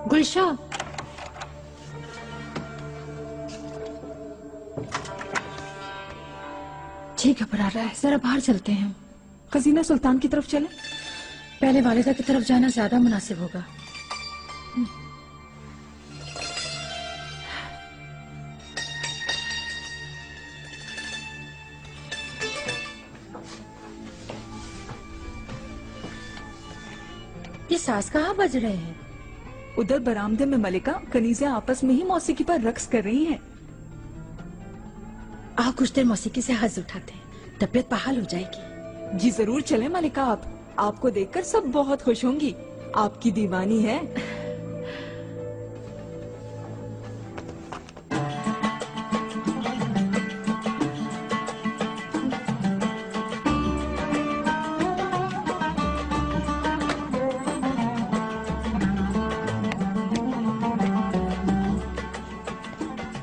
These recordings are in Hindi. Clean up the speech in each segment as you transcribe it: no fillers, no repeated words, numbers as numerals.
गुलशा, जी घबरा रहा है, जरा बाहर चलते हैं। खजीना सुल्तान की तरफ चले? पहले वालिदा की तरफ जाना ज्यादा मुनासिब होगा। ये सास कहाँ बज रहे हैं? उधर बरामदे में मलिका कनीज़े आपस में ही मौसीकी पर रक्स कर रही हैं। आओ कुछ देर मौसीकी से हज उठाते हैं, तबीयत बहाल हो जाएगी। जी जरूर चले मलिका, आपको देखकर सब बहुत खुश होंगी। आपकी दीवानी है।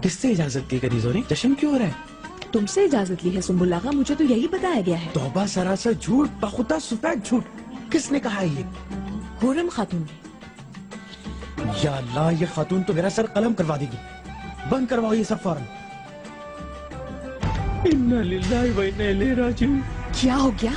किससे इजाजत की कनीजों ने? जश्न क्यों हो रहा है? तुमसे इजाजत ली है सुम्बुल आगा, मुझे तो यही बताया गया है। तौबा सरासर झूठ, बखुदा सफेद झूठ। किसने कहा है ये? हुरम खातून ने। या अल्लाह, ये खातून तो मेरा सर कलम करवा देगी। बंद करवाओ ये सब फौरन। इन्ना लिल्लाहि व इन्ना इलैहि राजिऊन। क्या हो गया?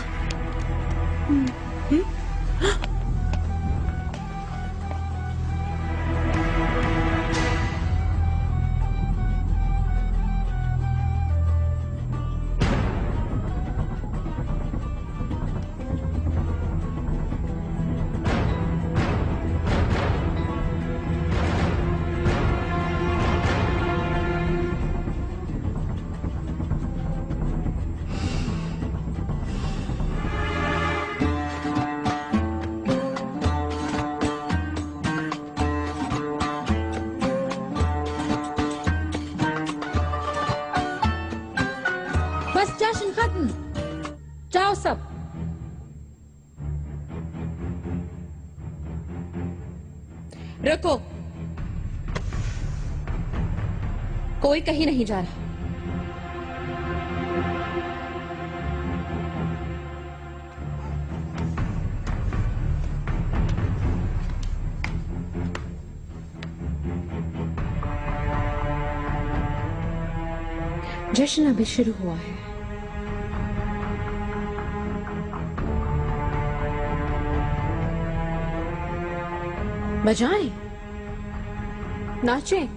बस जश्न खत्म, जाओ सब। रुको, कोई कहीं नहीं जा रहा। जश्न अभी शुरू हुआ है। बजाएं, नाचें,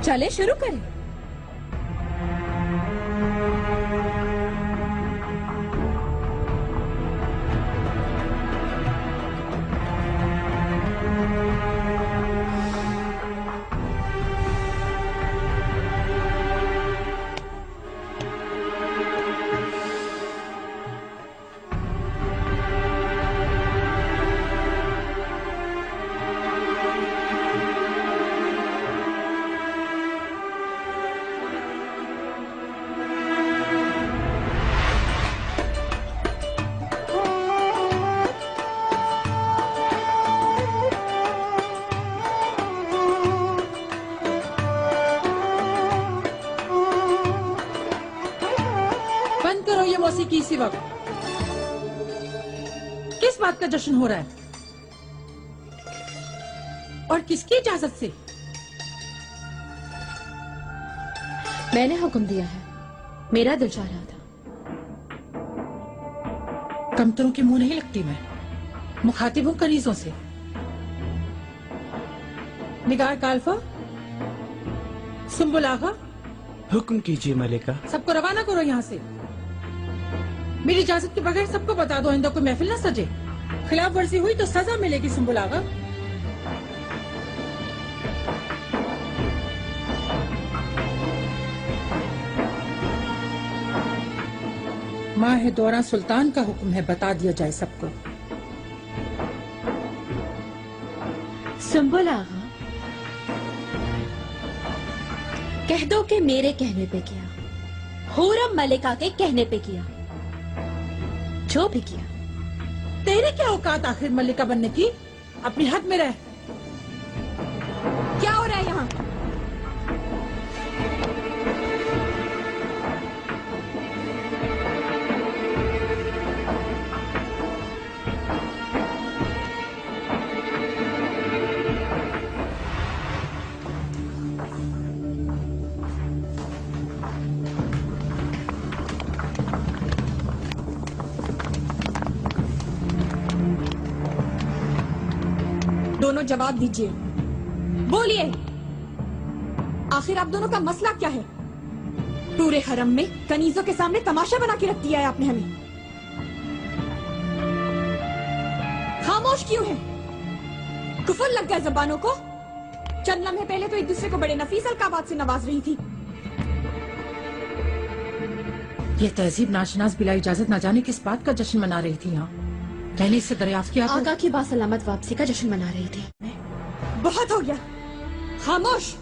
चले शुरू करें। मौसीकी इसी वक्त। किस बात का जश्न हो रहा है और किसकी इजाजत से? मैंने हुक्म दिया है, मेरा दिल चाह रहा था। कमतरों के मुंह नहीं लगती मैं, मुखातिब हूं कनीजों से। निगार काल्फा, सुम्बुल आगा, हुक्म कीजिए मलिका। सबको रवाना करो यहाँ से। मेरी इजाजत के बगैर सबको बता दो, आइंदा कोई महफिल न सजे। खिलाफ वर्जी हुई तो सजा मिलेगी सुम्बुल आगा। माह दौरा सुल्तान का हुक्म है, बता दिया जाए सबको। सुम्बुल आगा, कह दो कि मेरे कहने पे किया, हुरम मलिका के कहने पे किया, जो भी किया। तेरे क्या औकात आखिर मल्लिका बनने की? अपनी हद में रह। क्या हो रहा है यहाँ? दोनों जवाब दीजिए, बोलिए, आखिर आप दोनों का मसला क्या है? पूरे हरम में कनीजों के सामने तमाशा बना के रख दिया है आपने हमें। खामोश क्यों है? कुफर लग गया जबानों को। चंद लम्हे पहले तो एक दूसरे को बड़े नफीस अलकाबात से नवाज रही थी। ये तहजीब नाशनास बिला इजाजत ना जाने किस बात का जश्न मना रही थी यहाँ। पहले इससे दरियाफ्त किया आका की बासलामत वापसी का जश्न मना रही थी। बहुत हो गया, खामोश।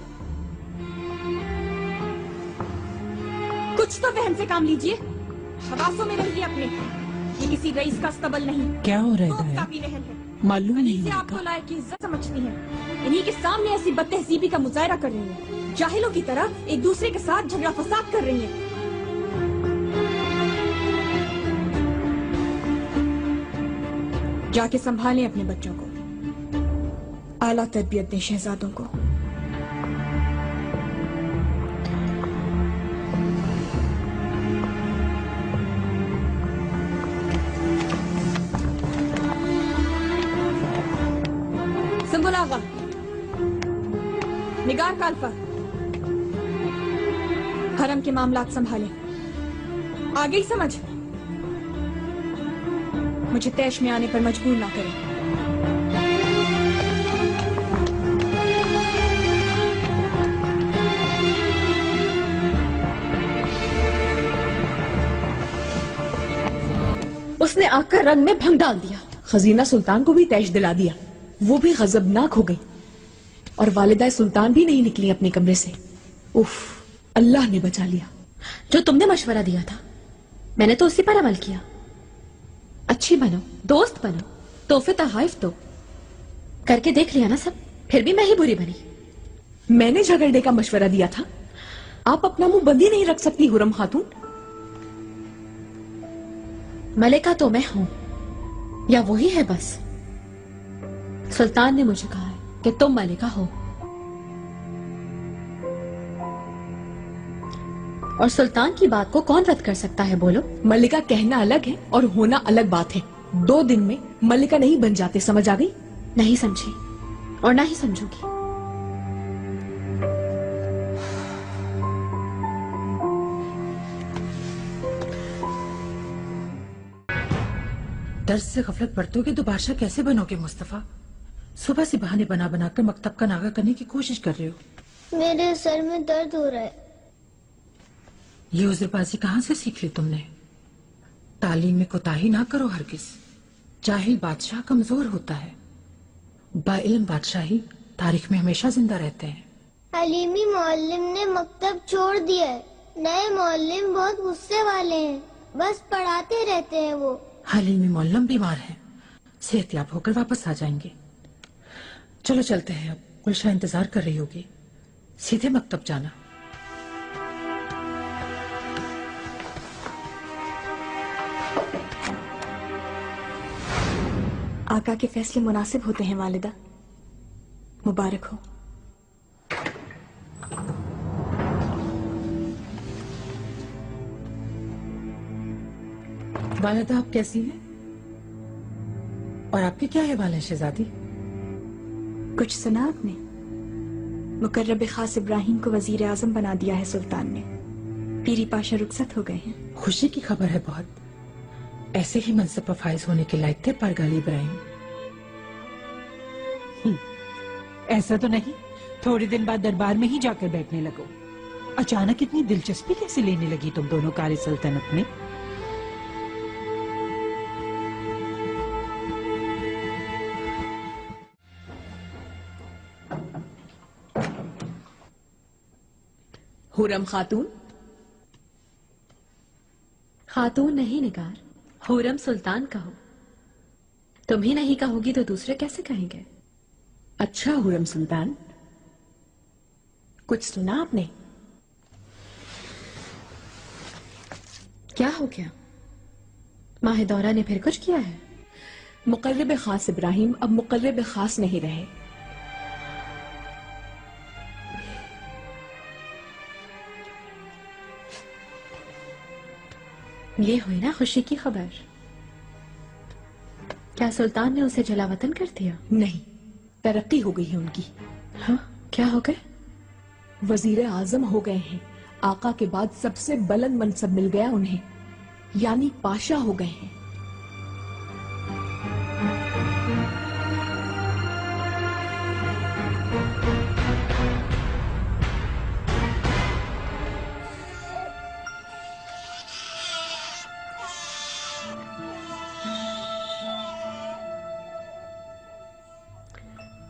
कुछ तो वहम से काम लीजिए, हवासों में रहिए अपने। ये किसी रईस का अस्तबल नहीं, क्या हो रहा तोप है का दया? भी रहन है। मालूम नहीं से आपको लायक की इज्जत समझती हैं। इन्हीं के सामने ऐसी बदतहजीबी का मुजाहरा कर रही हैं। जाहिलों की तरह एक दूसरे के साथ झगड़ा फसाद कर रही हैं। जाके संभालें अपने बच्चों को, आला तरबियत दें शहजादों को। संबुल आगा, निगार कालफा, हरम के मामलात संभालें। आगे ही समझ, मुझे तैश में आने पर मजबूर ना करें। उसने आग का रंग में भंग डाल दिया। खजीना सुल्तान को भी तैश दिला दिया। वो भी गजबनाक हो गई और वालिदा सुल्तान भी नहीं निकली अपने कमरे से। उफ, अल्लाह ने बचा लिया। जो तुमने मशवरा दिया था मैंने तो उसी पर अमल किया। अच्छी बनो, दोस्त बनो, तोहफे तहाइफ दो, करके देख लिया ना सब। फिर भी मैं ही बुरी बनी। मैंने झगड़ने का मशवरा दिया था। आप अपना मुंह बंद ही नहीं रख सकती हुरम खातून। मलिका तो मैं हूं या वही है बस। सुल्तान ने मुझे कहा है कि तुम मलिका हो, और सुल्तान की बात को कौन रद्द कर सकता है बोलो? मल्लिका कहना अलग है और होना अलग बात है। 2 दिन में मल्लिका नहीं बन जाते, समझ आ गई? नहीं समझी और ना ही समझूंगी। दर्द से गफलत बरतोगे तो बादशाह कैसे बनोगे मुस्तफा? सुबह से बहाने बना बनाकर मकतब का नागा करने की कोशिश कर रहे हो। मेरे सर में दर्द हो रहा है। ये उज़रबाजी कहाँ से सीख ली तुमने? तालीम में कोताही ना करो हरगिज। जाहिल बादशाह कमजोर होता है, बाइल्म बादशाह ही तारीख में हमेशा जिंदा रहते हैं। हलीमी मौल्लिम ने मकतब छोड़ दिया है। नए मौल्लिम बहुत गुस्से वाले हैं, बस पढ़ाते रहते हैं वो। हलीमी मौल्लम बीमार हैं, सेहतयाब होकर वापस आ जाएंगे। चलो चलते हैं, अब गुलशा इंतजार कर रही होगी। सीधे मकतब जाना। आका के फैसले मुनासिब होते हैं वालिदा, मुबारक हो। वालिदा आप कैसी हैं? और आपके क्या अहवाल है शहजादी? कुछ सुना आपने? मुकर्रब खास इब्राहिम को वजीर आजम बना दिया है सुल्तान ने। पीरी पाशा रुखसत हो गए हैं। खुशी की खबर है बहुत। ऐसे ही मनसब पर फाइज होने के लायक थे परगाली इब्राहिम। ऐसा तो नहीं थोड़े दिन बाद दरबार में ही जाकर बैठने लगो। अचानक इतनी दिलचस्पी कैसे लेने लगी तुम दोनों कारी सल्तनत में? हुरम खातून। खातून नहीं निगार, हुरम सुल्तान कहो। तुम ही नहीं कहोगी तो दूसरे कैसे कहेंगे? अच्छा हुरम सुल्तान, कुछ सुना आपने? क्या हो गया? माहिदौरा ने फिर कुछ किया है? मुकर्रब खास इब्राहिम अब मुकर्रब खास नहीं रहे। ये हुई ना खुशी की खबर। क्या सुल्तान ने उसे जलावतन कर दिया? नहीं, तरक्की हो गई है उनकी। हाँ, क्या हो गए? वजीर आजम हो गए हैं। आका के बाद सबसे बुलंद मनसब मिल गया उन्हें, यानी पाशा हो गए हैं।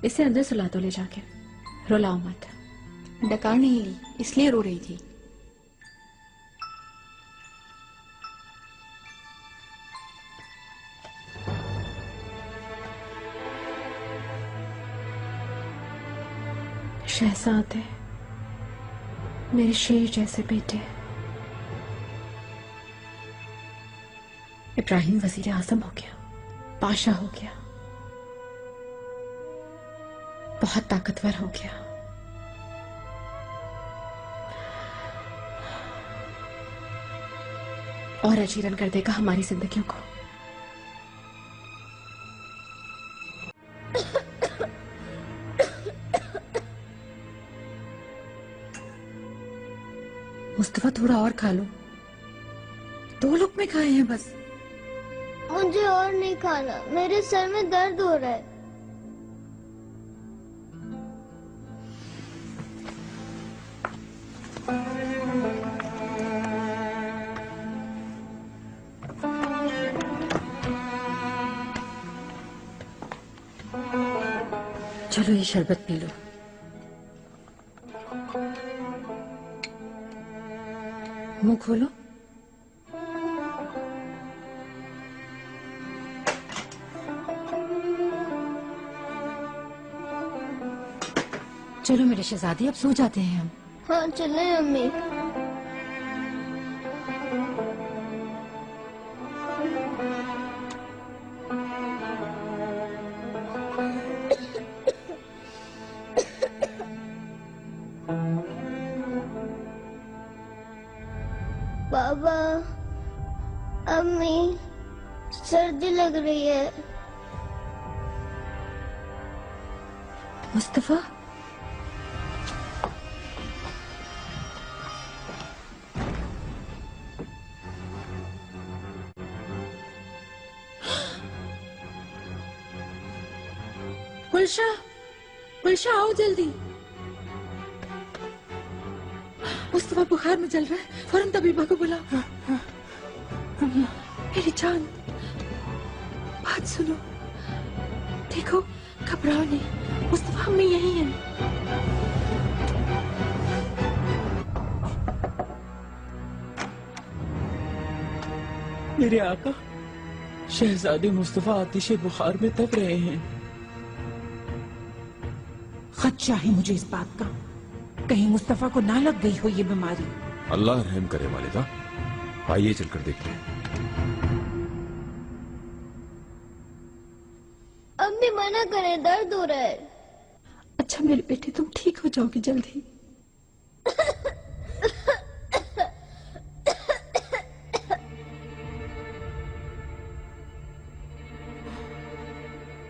इसे अंदर सुला दो ले जाके, रुलाओ मत। डकार नहीं ली, इसलिए रो रही थी। शहजादे, मेरे शेर जैसे बेटे। इब्राहिम वजीर आजम हो गया, पाशा हो गया, बहुत ताकतवर हो गया। और अजीरन कर देगा हमारी जिंदगियों को। मुस्तफा थोड़ा और खा लो, 2 लुक़मे खाए हैं बस। मुझे और नहीं खाना, मेरे सर में दर्द हो रहा है। चलो ये शरबत पी लो। मुंह खोलो। चलो मेरे शहजादी, अब सो जाते हैं हम। हाँ चले अम्मी। बाबा, अम्मी, सर्दी लग रही है। मुस्तफा, गुलशा, गुलशा आओ जल्दी। मुस्तफा बुखार में जल रहा है, फौरन तबीबा को बुलाओ। मेरी जान, बात सुनो, देखो घबराओ नहीं, मुस्तफा हम यही हैं। मेरे आका, शहजादे मुस्तफा आतिश बुखार में तप रहे हैं। खदशा है मुझे इस बात का, कहीं मुस्तफा को ना लग गई हो ये बीमारी। अल्लाह रहम करे वालिदा, आइए चलकर देखते हैं। अम्मी मना करे, दर्द हो रहा है। अच्छा मेरे बेटे, तुम ठीक हो जाओगे जल्दी।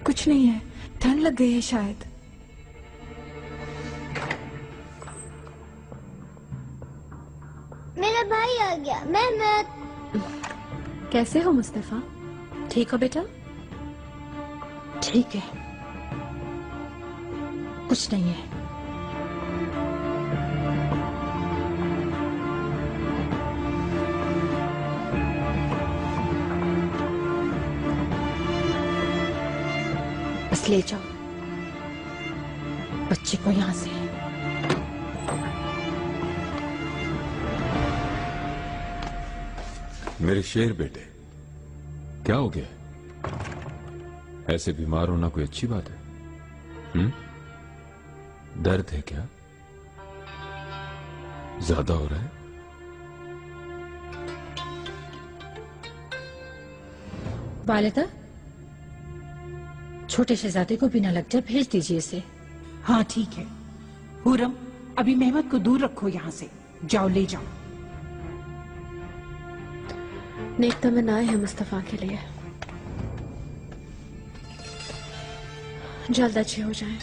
कुछ नहीं है, ठंड लग गई है शायद। मेरा भाई आ गया। मैं कैसे हो मुस्तफा? ठीक हो बेटा? ठीक है, कुछ नहीं है। बस ले जाओ बच्चे को यहां से। मेरे शेर बेटे, क्या हो गया? ऐसे बीमार होना कोई अच्छी बात है? दर्द है क्या? ज्यादा हो रहा है? वालिदा, छोटे शहजादे को बिना लग जा भेज दीजिए इसे। हाँ ठीक है। हुरम, अभी मेहमत को दूर रखो यहाँ से, जाओ ले जाओ। नेक तमन्नाएं हैं मुस्तफा के लिए, जल्द अच्छे हो जाएं।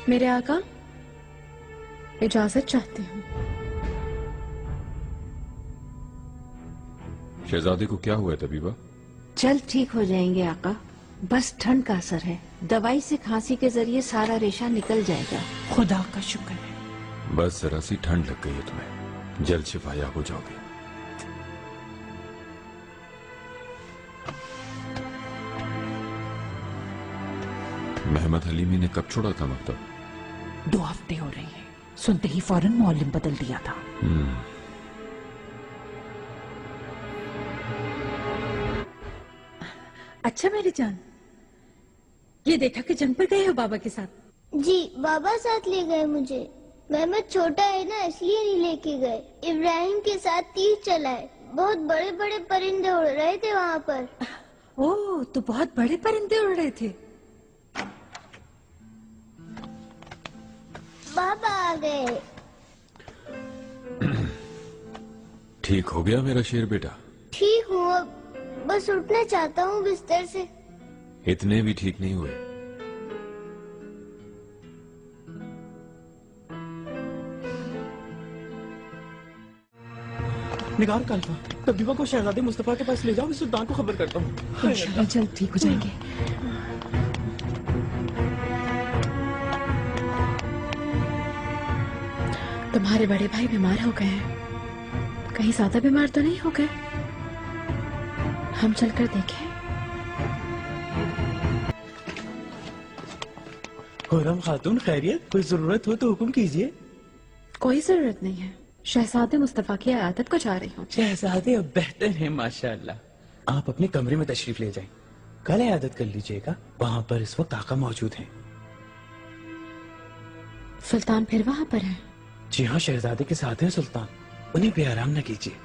मेरे आका, इजाजत चाहती हूँ। शहजादे को क्या हुआ है तबीबा? जल्द ठीक हो जाएंगे आका, बस ठंड का असर है। दवाई से खांसी के जरिए सारा रेशा निकल जाएगा। खुदा का शुक्र है। बस जरा सी ठंड लग गई है तुम्हें, जल्द शिफायाब हो जाओगे। मोहम्मद हलीमी ने कब छोड़ा था मकतब? 2 हफ्ते हो रहे हैं। सुनते ही फौरन मौलिम बदल दिया था। अच्छा मेरी जान, ये देखा कि जंग पर गए हो बाबा के साथ? जी बाबा साथ ले गए मुझे। मेहमद छोटा है ना, इसलिए नहीं लेके गए। इब्राहिम के साथ तीर चलाए। बहुत बड़े बड़े परिंदे उड़ रहे थे वहाँ पर। ओह, तो बहुत बड़े परिंदे उड़ रहे थे। बाबा आ गए। ठीक हो गया मेरा शेर बेटा? ठीक हूँ, अब बस उठना चाहता हूँ बिस्तर से। इतने भी ठीक नहीं हुए। निगार कालफा, तबीबा को शहजादे मुस्तफा के पास ले जाओ, मैं सुल्तान को खबर करता हूँ। इंशाल्लाह जल्द ठीक हो जाएंगे। तुम्हारे बड़े भाई बीमार हो गए हैं। कहीं ज्यादा बीमार तो नहीं हो गए? हम चलकर देखें। खुर्रम खातून, खैरियत? कोई जरूरत हो तो हुक्म कीजिए। कोई जरूरत नहीं है, शहजादे मुस्तफा की आदत को जा रही हूँ। शहजादे अब बेहतर है माशाअल्लाह। आप अपने कमरे में तशरीफ ले जाएं। कल इयादत कर लीजिएगा, वहाँ पर इस वक्त आका मौजूद हैं। सुल्तान फिर वहाँ पर है? जी हाँ, शहजादे के साथ हैं सुल्तान। उन्हें बेआराम न कीजिए।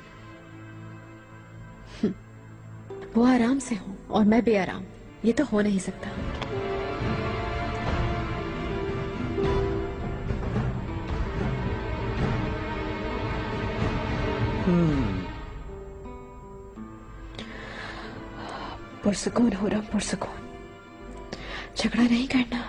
वो आराम से हो और मैं बेआराम, ये तो हो नहीं सकता। पुरसुकून हो रहा, पुरसुकून। झगड़ा नहीं करना।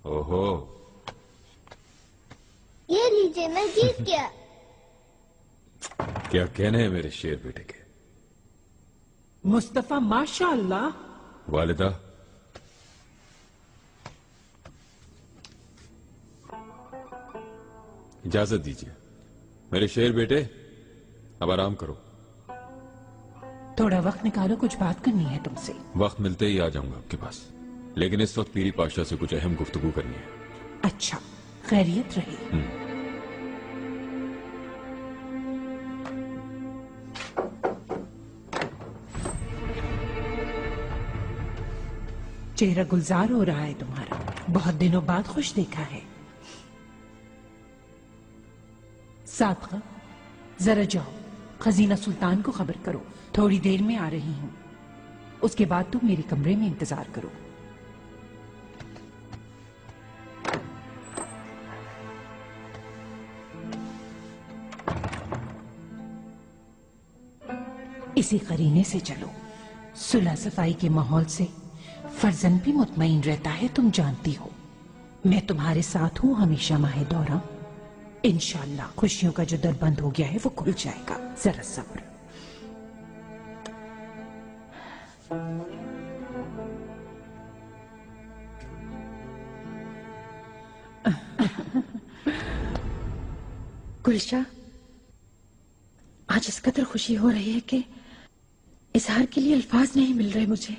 ओहो, ये लीजिए, मैं जीत गया। क्या कहने हैं मेरे शेर बेटे के? मुस्तफा माशाअल्लाह। वालिदा, इजाजत दीजिए। मेरे शेर बेटे, अब आराम करो। थोड़ा वक्त निकालो, कुछ बात करनी है तुमसे। वक्त मिलते ही आ जाऊंगा आपके पास, लेकिन इस वक्त पीरी पाशा से कुछ अहम गुफ्तगू करनी है। अच्छा, खैरियत रही। चेहरा गुलजार हो रहा है तुम्हारा, बहुत दिनों बाद खुश देखा है। सादका, जरा जाओ, खजीना सुल्तान को खबर करो, थोड़ी देर में आ रही हूं। उसके बाद तुम मेरे कमरे में इंतजार करो। इसी करीने से चलो, सुलह सफाई के माहौल से फर्जन भी मुतमईन रहता है। तुम जानती हो मैं तुम्हारे साथ हूं हमेशा माहे दौरा। इंशाअल्लाह खुशियों का जो दर बंद हो गया है वो खुल जाएगा, जरा सब्र। गुलशा, आज इस कदर खुशी हो रही है कि इजहार के लिए अल्फाज नहीं मिल रहे मुझे।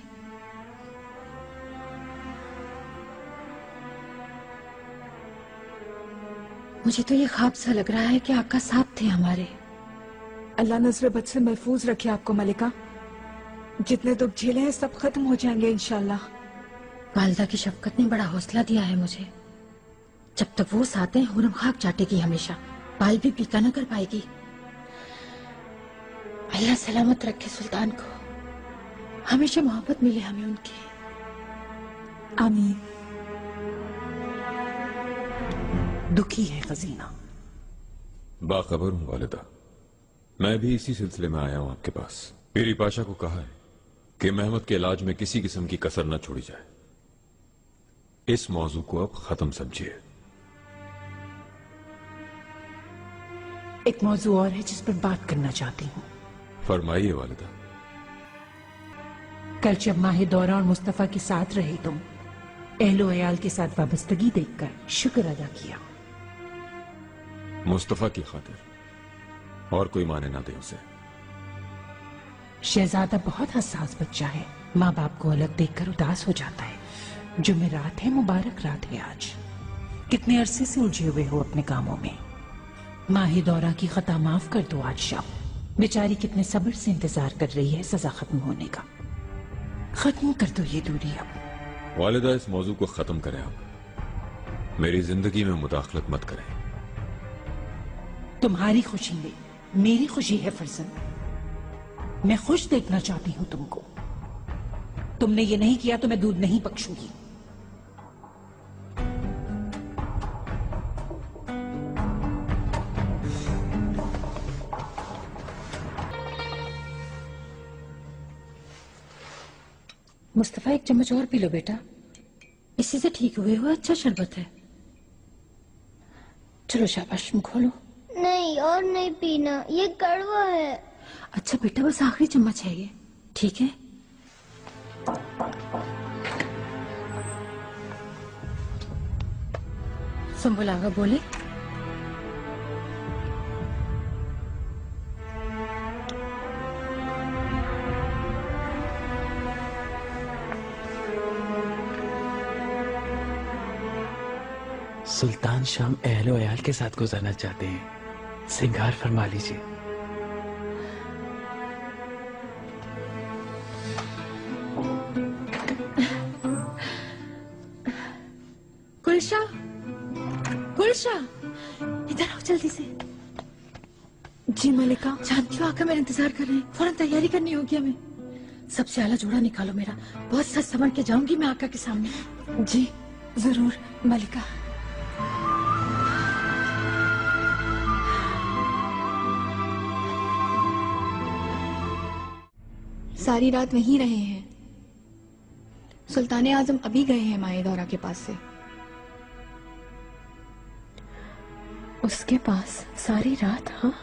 मुझे तो ये ख्वाब सा लग रहा है कि आका साथ थे हमारे, अल्लाह नजर बद से महफूज रखे आपको मलिका। जितने दुख झेले हैं सब खत्म हो जाएंगे इंशाल्लाह। वालिदा की शफकत ने बड़ा हौसला दिया है मुझे। जब तक वो साथ हैं हुरम खाक चाटेगी हमेशा, बाल भी पीका न कर पाएगी। अल्लाह सलामत रखे सुल्तान को, हमेशा मोहब्बत मिले हमें उनकी। आमीन। दुखी है खजीना। बाखबर हूं वालिदा, मैं भी इसी सिलसिले में आया हूं आपके पास। पीरी पाशा को कहा है कि मेहमद के इलाज में किसी किस्म की कसर न छोड़ी जाए। इस मौजू को अब खत्म समझिए। एक मौजू और है जिस पर बात करना चाहती हूँ। फरमाइए वालिदा। कल जब माहे दौरा और मुस्तफा के साथ रहे तुम, अहलो अयाल के साथ वाबस्तगी देखकर शुक्र अदा किया। मुस्तफा की खातिर और कोई माने ना दे उसे। शहजादा बहुत हसास बच्चा है, माँ बाप को अलग देखकर उदास हो जाता है। जुमेरात है, मुबारक रात है आज। कितने अरसे से उलझे हुए हो अपने कामों में। माही दौरा की खता माफ कर दो आज शाम। बेचारी कितने सब्र से इंतजार कर रही है सजा खत्म होने का। खत्म कर दो ये दूरी अब। वालिदा, इस मौजू को खत्म करें आप। मेरी जिंदगी में मुदाखलत मत करें। तुम्हारी खुशी में मेरी खुशी है फरजन। मैं खुश देखना चाहती हूं तुमको। तुमने ये नहीं किया तो मैं दूध नहीं बख्शूंगी। मुस्तफा एक चम्मच और पी लो बेटा, इसी से ठीक हुए हो। अच्छा शरबत है। चलो शाबाश, मुंह खोलो। नहीं और नहीं पीना, ये कड़वा है। अच्छा बेटा, बस आखिरी चम्मच है ये, ठीक है? संभल आगा बोले। सुल्तान शाम अहलो अयाल के साथ गुजरना चाहते हैं, सिंगार फरमा लीजिए। गुलशा, गुलशा, इधर आओ जल्दी से। जी मलिका। जानती हो आका मेरा इंतजार कर रहे हैं, फौरन तैयारी करनी होगी हमें। सबसे आला जोड़ा निकालो मेरा, बहुत सच समझ के जाऊंगी मैं आका के सामने। जी जरूर मलिका। सारी रात वहीं रहे हैं। सुल्तान आजम अभी गए हैं माए दौरा के पास से। उसके पास सारी रात? हाँ,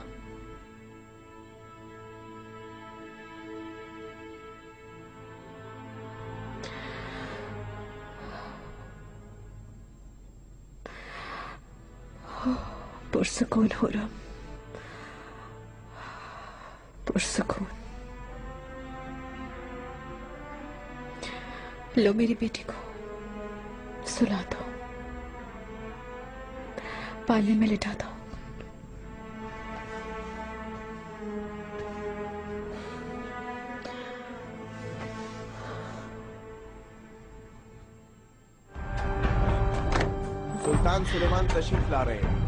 पुरसुकून हो रहा, पुरसुकून। लो मेरी बेटी को सुला दो, पालने में लिटा दो। सुल्तान सुलेमान तशरीफ ला रहे हैं।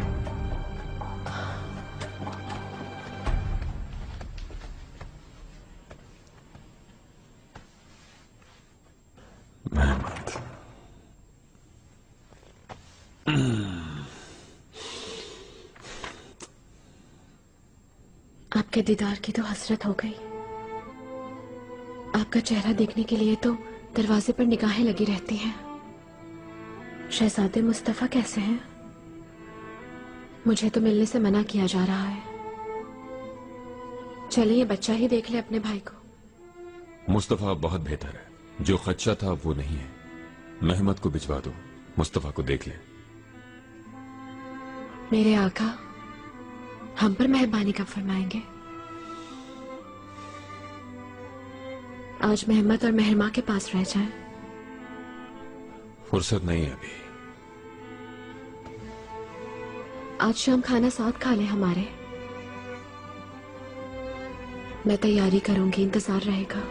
आपके दीदार की तो हसरत हो गई। आपका चेहरा देखने के लिए तो दरवाजे पर निगाहें लगी रहती हैं। शहजादे मुस्तफा कैसे हैं? मुझे तो मिलने से मना किया जा रहा है। चलिए ये बच्चा ही देख ले अपने भाई को। मुस्तफा बहुत बेहतर है, जो खदशा था वो नहीं है। मेहमद को भिजवा दो, मुस्तफा को देख ले। मेरे आका हम पर मेहरबानी कब फरमाएंगे? आज मेहमद और मेहरमा के पास रह जाएं। फुर्सत नहीं है अभी। आज शाम खाना साथ खा ले हमारे। मैं तैयारी करूंगी, इंतजार रहेगा।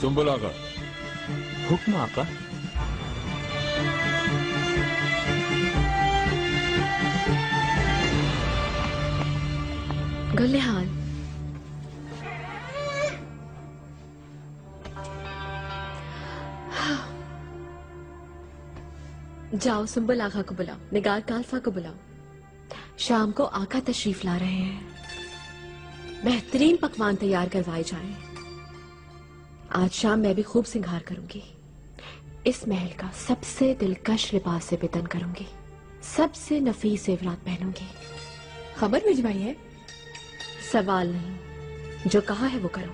सुंबुल आका। हुक्म आका। गुलिहान, जाओ सुंबुल आका को बुलाओ, निगार काल्फा को बुलाओ। शाम को आका तशरीफ ला रहे हैं, बेहतरीन पकवान तैयार करवाए जाएं। आज शाम मैं भी खूब सिंगार करूंगी, इस महल का सबसे दिलकश लिबास से बेतन करूंगी, सबसे नफीस जेवरात पहनूंगी। खबर भिजवाई है? सवाल नहीं, जो कहा है वो करो।